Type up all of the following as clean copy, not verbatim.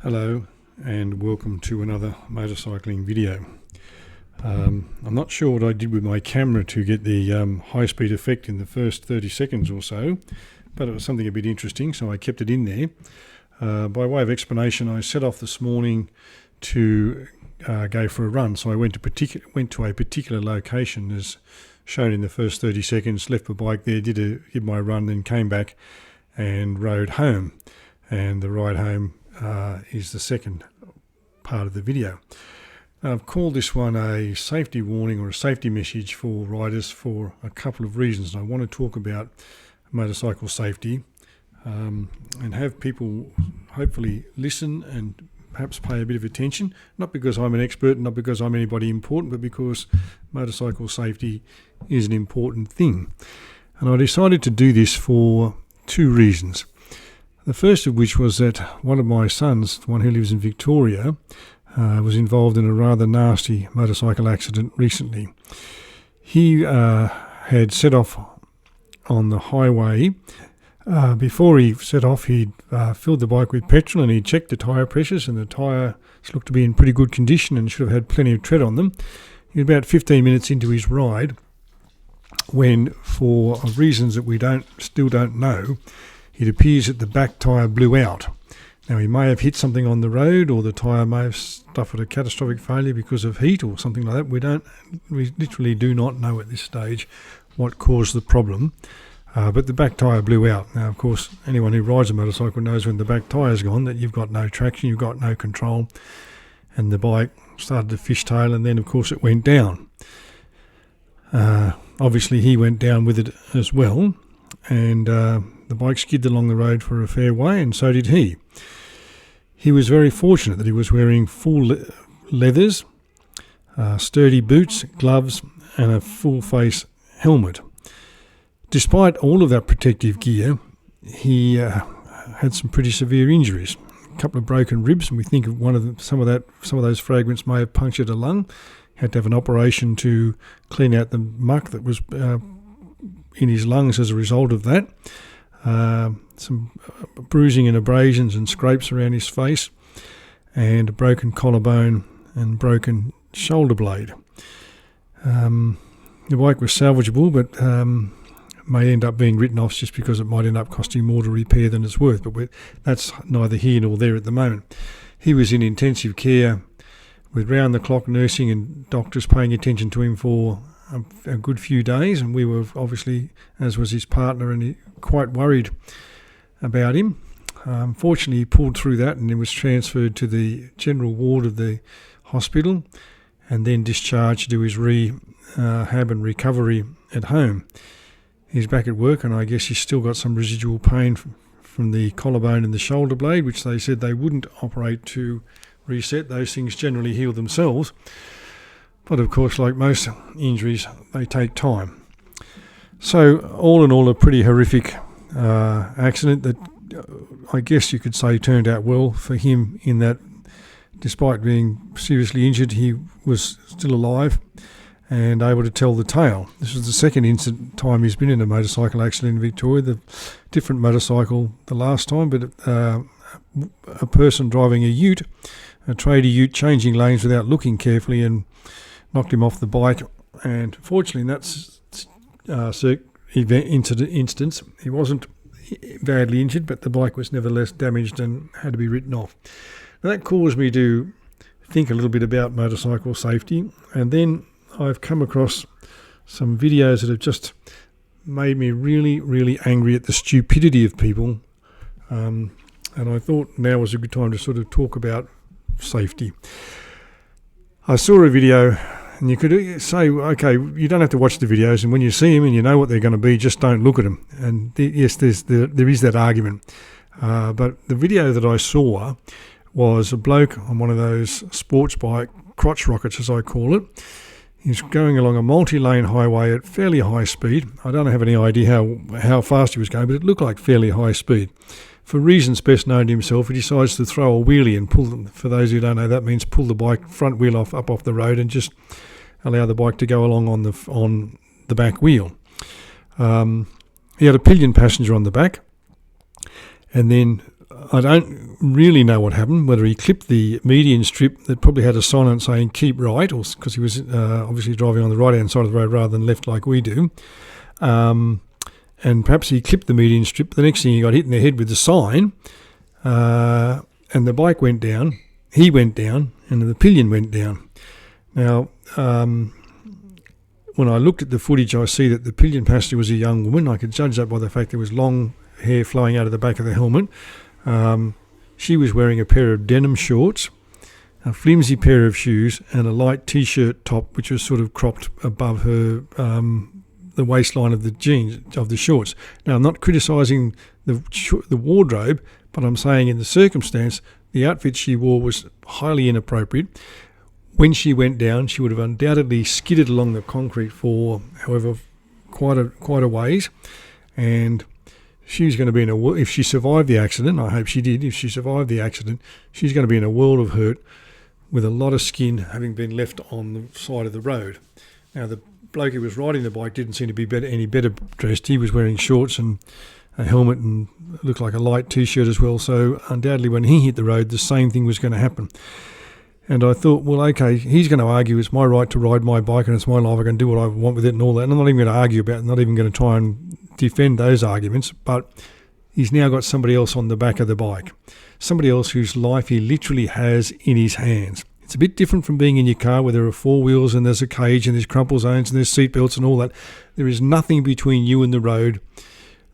Hello and welcome to another motorcycling video. I'm not sure what I did with my camera to get the high speed effect in the first 30 seconds or so, but it was something a bit interesting, so I kept it in there. By way of explanation, I set off this morning to go for a run, so I went to a particular location as shown in the first 30 seconds, left my bike there, did my run, then came back and rode home. And the ride home is the second part of the video. I've called this one a safety warning or a safety message for riders for a couple of reasons. I want to talk about motorcycle safety and have people hopefully listen and perhaps pay a bit of attention, not because I'm an expert, not because I'm anybody important, but because motorcycle safety is an important thing. And I decided to do this for two reasons. The first of which was that one of my sons, the one who lives in Victoria, was involved in a rather nasty motorcycle accident recently. He had set off on the highway. Before he set off, he'd filled the bike with petrol and he checked the tyre pressures, and the tyres looked to be in pretty good condition and should have had plenty of tread on them. He was about 15 minutes into his ride when, for reasons that we still don't know, it appears that the back tyre blew out. Now, he may have hit something on the road, or the tyre may have suffered a catastrophic failure because of heat or something like that. We literally do not know at this stage what caused the problem, but the back tyre blew out. Now, of course, anyone who rides a motorcycle knows when the back tyre's gone that you've got no traction, you've got no control, and the bike started to fishtail, and then, of course, it went down. Obviously, he went down with it as well, and the bike skidded along the road for a fair way, and so did he. He was very fortunate that he was wearing full leathers, sturdy boots, gloves, and a full-face helmet. Despite all of that protective gear, he had some pretty severe injuries. A couple of broken ribs, and we think some of those fragments may have punctured a lung. Had to have an operation to clean out the muck that was in his lungs as a result of that. Some bruising and abrasions and scrapes around his face, and a broken collarbone and broken shoulder blade. The bike was salvageable, but may end up being written off just because it might end up costing more to repair than it's worth, but that's neither here nor there at the moment. He was in intensive care with round-the-clock nursing and doctors paying attention to him for a good few days, and we were obviously, as was his partner, quite worried about him. Fortunately, he pulled through that and he was transferred to the general ward of the hospital and then discharged to do his rehab and recovery at home. He's back at work, and I guess he's still got some residual pain from the collarbone and the shoulder blade, which they said they wouldn't operate to reset. Those things generally heal themselves. But of course, like most injuries, they take time. So all in all, a pretty horrific accident that I guess you could say turned out well for him, in that despite being seriously injured, he was still alive and able to tell the tale. This was the second time he's been in a motorcycle accident in Victoria. The different motorcycle the last time, but a person driving a tradie ute, changing lanes without looking carefully, and knocked him off the bike. And fortunately, in that instance, he wasn't badly injured, but the bike was nevertheless damaged and had to be written off. Now, that caused me to think a little bit about motorcycle safety, and then I've come across some videos that have just made me really, really angry at the stupidity of people, and I thought now was a good time to sort of talk about safety. I saw a video, and you could say, okay, you don't have to watch the videos, and when you see them and you know what they're going to be, just don't look at them. And yes, there is that argument. But the video that I saw was a bloke on one of those sports bike crotch rockets, as I call it. He's going along a multi-lane highway at fairly high speed. I don't have any idea how fast he was going, but it looked like fairly high speed. For reasons best known to himself, he decides to throw a wheelie and pull them. For those who don't know, that means pull the bike front wheel up off the road and just allow the bike to go along on the back wheel. He had a pillion passenger on the back, and then I don't really know what happened, whether he clipped the median strip that probably had a sign on it saying keep right, or because he was obviously driving on the right-hand side of the road rather than left like we do. And perhaps he clipped the median strip. But the next thing, he got hit in the head with the sign, and the bike went down, he went down, and the pillion went down. Now, when I looked at the footage, I see that the pillion passenger was a young woman. I could judge that by the fact there was long hair flowing out of the back of the helmet. She was wearing a pair of denim shorts, a flimsy pair of shoes, and a light T-shirt top, which was sort of cropped above her, the waistline of the jeans, of the shorts. Now, I'm not criticising the wardrobe, but I'm saying in the circumstance, the outfit she wore was highly inappropriate. When she went down, she would have undoubtedly skidded along the concrete for, however, quite a ways, and she's going to be in a, if she survived the accident, I hope she did, if she survived the accident, she's going to be in a world of hurt with a lot of skin having been left on the side of the road. Now, the bloke who was riding the bike didn't seem to be any better dressed. He was wearing shorts and a helmet and looked like a light T-shirt as well, so undoubtedly when he hit the road, the same thing was going to happen. And I thought, well, okay, he's going to argue it's my right to ride my bike and it's my life, I can do what I want with it and all that. And I'm not even going to argue about it, not even going to try and defend those arguments, but he's now got somebody else on the back of the bike, somebody else whose life he literally has in his hands. It's a bit different from being in your car where there are four wheels and there's a cage and there's crumple zones and there's seat belts and all that. There is nothing between you and the road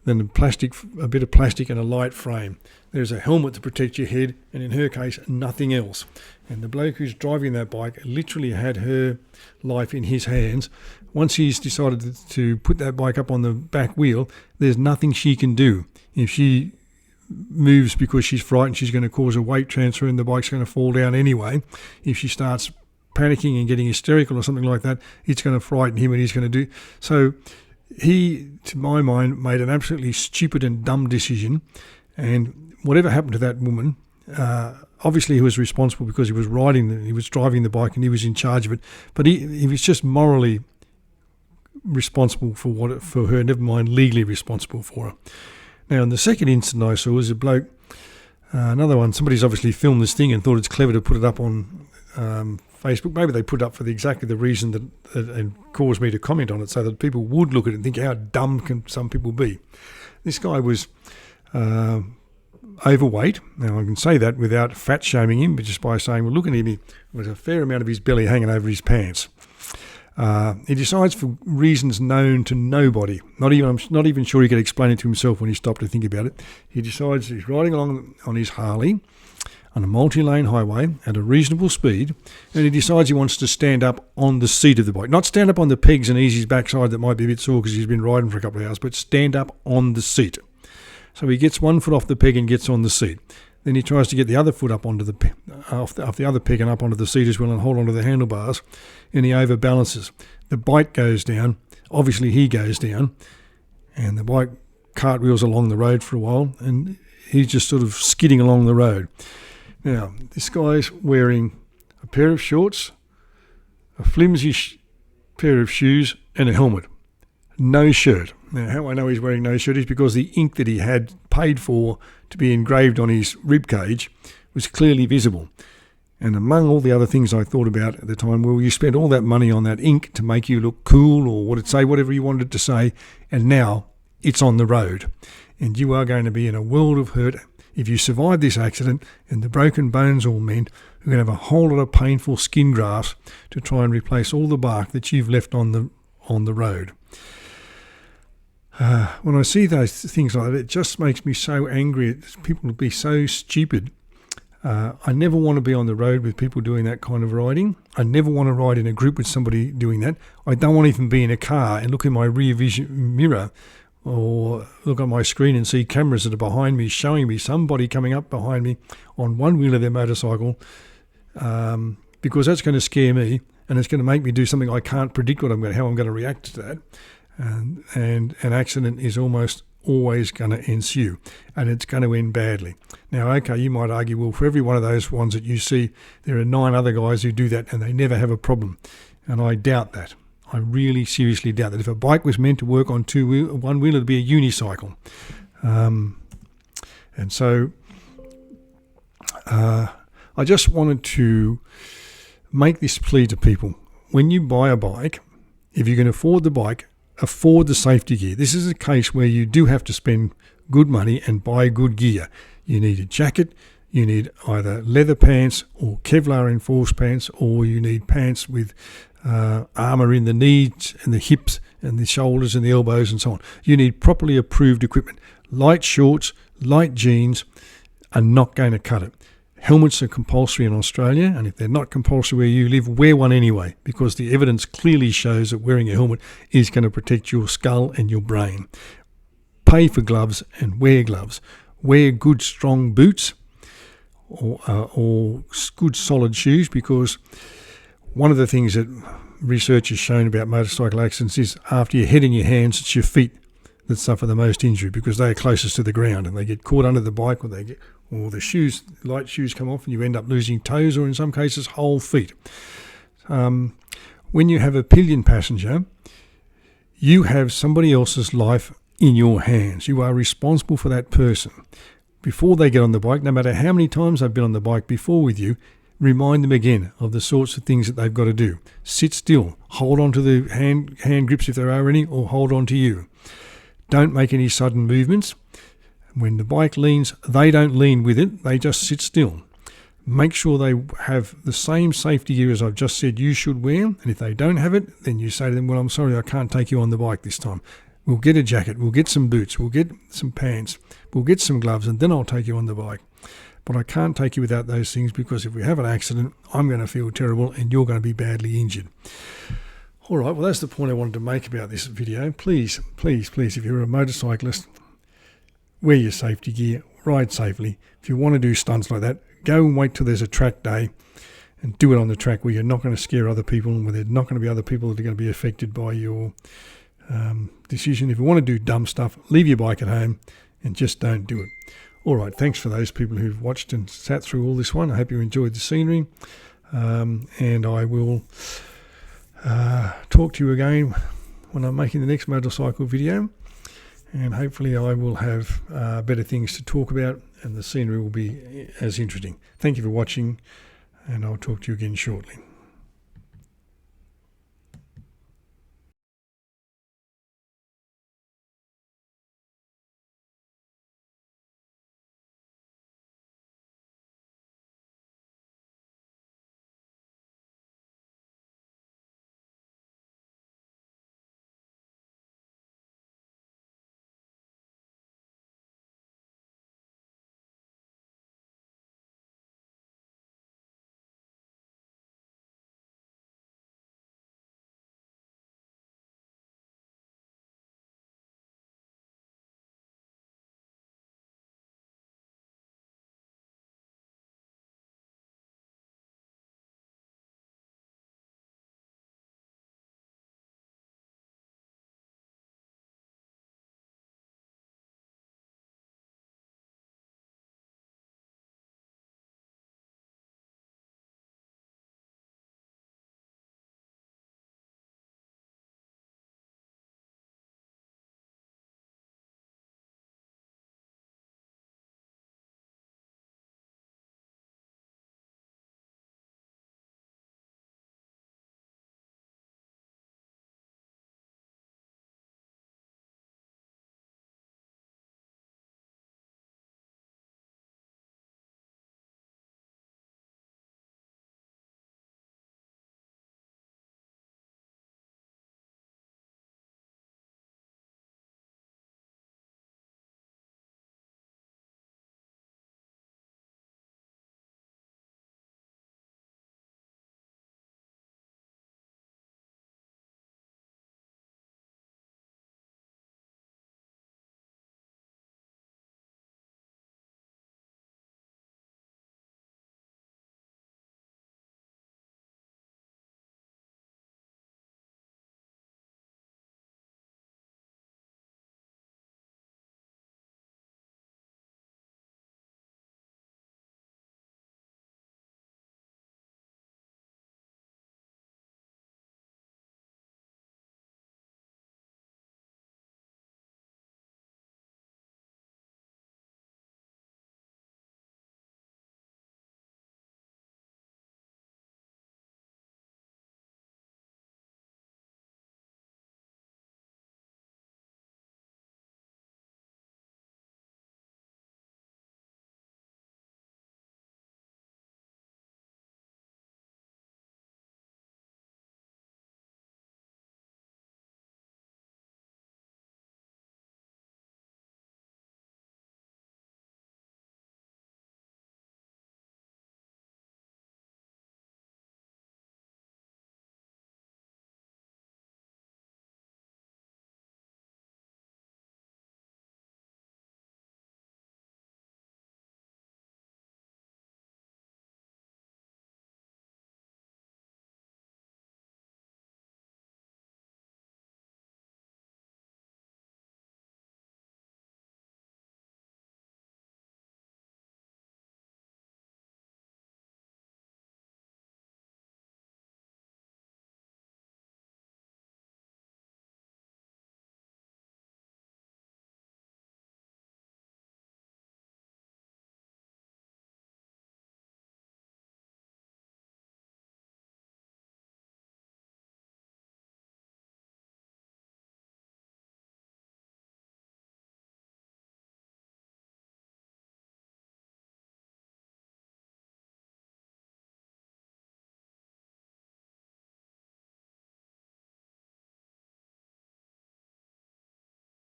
than a bit of plastic and a light frame. There's a helmet to protect your head, and in her case, nothing else. And the bloke who's driving that bike literally had her life in his hands. Once he's decided to put that bike up on the back wheel, there's nothing she can do. If she moves because she's frightened, she's going to cause a weight transfer and the bike's going to fall down anyway. If she starts panicking and getting hysterical or something like that, it's going to frighten him and he's going to do. So he, to my mind, made an absolutely stupid and dumb decision. And whatever happened to that woman, obviously he was responsible because he was driving the bike and he was in charge of it. But he was just morally responsible for her, never mind legally responsible for her. Now, in the second incident I saw was a bloke, another one, somebody's obviously filmed this thing and thought it's clever to put it up on Facebook. Maybe they put it up for exactly the reason that caused me to comment on it, so that people would look at it and think, how dumb can some people be? This guy was overweight. Now, I can say that without fat shaming him, but just by saying, well, look at him, there was a fair amount of his belly hanging over his pants. He decides, for reasons known to nobody, I'm not even sure he could explain it to himself when he stopped to think about it, he decides he's riding along on his Harley on a multi-lane highway at a reasonable speed, and he decides he wants to stand up on the seat of the bike. Not stand up on the pegs and ease his backside that might be a bit sore because he's been riding for a couple of hours, but stand up on the seat. So he gets one foot off the peg and gets on the seat. Then he tries to get the other foot up onto off the other peg and up onto the seat as well and hold onto the handlebars, and he overbalances. The bike goes down. Obviously he goes down, and the bike cartwheels along the road for a while, and he's just sort of skidding along the road. Now, this guy's wearing a pair of shorts, a flimsy pair of shoes, and a helmet. No shirt. Now, how I know he's wearing no shirt is because the ink that he had paid for to be engraved on his rib cage was clearly visible. And among all the other things I thought about at the time, well, you spent all that money on that ink to make you look cool or whatever you wanted to say, and now it's on the road. And you are going to be in a world of hurt. If you survive this accident and the broken bones all mend, you're going to have a whole lot of painful skin grafts to try and replace all the bark that you've left on the road. When I see those things like that, it just makes me so angry. People will be so stupid. I never want to be on the road with people doing that kind of riding. I never want to ride in a group with somebody doing that. I don't want to even be in a car and look in my rear vision mirror or look on my screen and see cameras that are behind me showing me somebody coming up behind me on one wheel of their motorcycle, because that's going to scare me and it's going to make me do something I can't predict how I'm going to react to that. And an accident is almost always going to ensue, and it's going to end badly. Now, okay, you might argue, well, for every one of those ones that you see, there are 9 other guys who do that and they never have a problem. And I doubt that. I really seriously doubt that. If a bike was meant to work on one wheel, it'd be a unicycle. And so I just wanted to make this plea to people. When you buy a bike, if you can afford the bike, afford the safety gear. This is a case where you do have to spend good money and buy good gear. You need a jacket, you need either leather pants or Kevlar enforced pants, or you need pants with armour in the knees and the hips and the shoulders and the elbows and so on. You need properly approved equipment. Light shorts, light jeans are not going to cut it. Helmets are compulsory in Australia, and if they're not compulsory where you live, wear one anyway, because the evidence clearly shows that wearing a helmet is going to protect your skull and your brain. Pay for gloves and wear gloves. Wear good strong boots or good solid shoes, because one of the things that research has shown about motorcycle accidents is after your head and your hands, it's your feet that suffer the most injury, because they are closest to the ground and they get caught under the bike, or the shoes, light shoes come off and you end up losing toes, or in some cases whole feet. When you have a pillion passenger, you have somebody else's life in your hands. You are responsible for that person. Before they get on the bike, no matter how many times they've been on the bike before with you, remind them again of the sorts of things that they've got to do. Sit still, hold on to the hand grips if there are any, or hold on to you. Don't make any sudden movements. When the bike leans, they don't lean with it, they just sit still. Make sure they have the same safety gear as I've just said you should wear, and if they don't have it, then you say to them, well, I'm sorry, I can't take you on the bike this time. We'll get a jacket, we'll get some boots, we'll get some pants, we'll get some gloves, and then I'll take you on the bike. But I can't take you without those things, because if we have an accident, I'm going to feel terrible and you're going to be badly injured. All right, well, that's the point I wanted to make about this video. Please, please, please, if you're a motorcyclist, wear your safety gear, ride safely. If you want to do stunts like that, go and wait till there's a track day and do it on the track where you're not going to scare other people and where there's not going to be other people that are going to be affected by your decision. If you want to do dumb stuff, leave your bike at home and just don't do it. All right, thanks for those people who've watched and sat through all this one. I hope you enjoyed the scenery, and I will talk to you again when I'm making the next motorcycle video, and hopefully I will have better things to talk about and the scenery will be as interesting. Thank you for watching, and I'll talk to you again shortly.